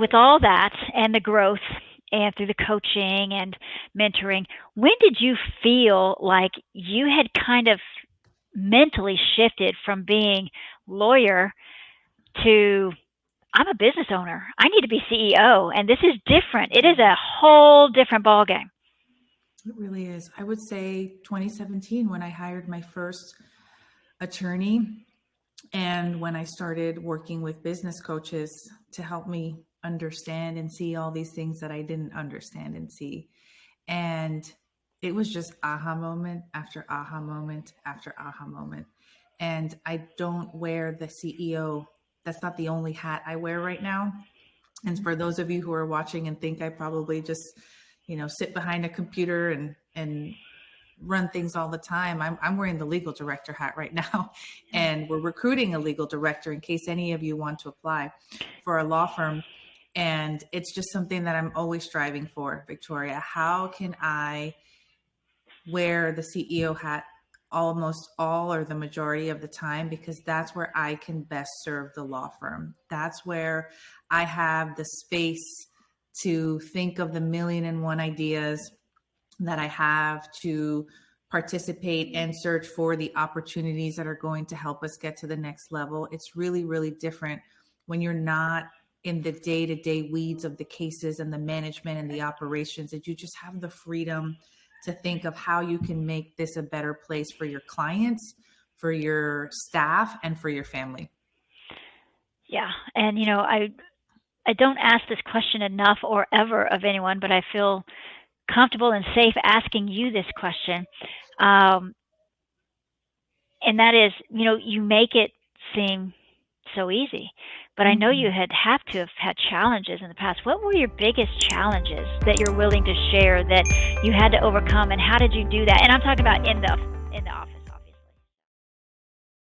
with all that and the growth and through the coaching and mentoring, when did you feel like you had kind of mentally shifted from being lawyer to I'm a business owner. I need to be CEO, and this is different. It is a whole different ballgame. It really is. I would say 2017 when I hired my first attorney and when I started working with business coaches to help me understand and see all these things that I didn't understand and see. And it was just aha moment after aha moment after aha moment. And I don't wear the CEO. That's not the only hat I wear right now. And for those of you who are watching and think I probably just, sit behind a computer and run things all the time, I'm wearing the legal director hat right now. And we're recruiting a legal director in case any of you want to apply for a law firm. And it's just something that I'm always striving for, Victoria. How can I wear the CEO hat almost all or the majority of the time? Because that's where I can best serve the law firm. That's where I have the space to think of the 1,000,001 ideas that I have, to participate and search for the opportunities that are going to help us get to the next level. It's really, really different when you're not in the day-to-day weeds of the cases and the management and the operations, that you just have the freedom to think of how you can make this a better place for your clients, for your staff, and for your family. Yeah. And, I don't ask this question enough or ever of anyone, but I feel comfortable and safe asking you this question. And that is, you make it seem so easy, but I know you have to have had challenges in the past. What were your biggest challenges that you're willing to share that you had to overcome, and how did you do that? And I'm talking about in the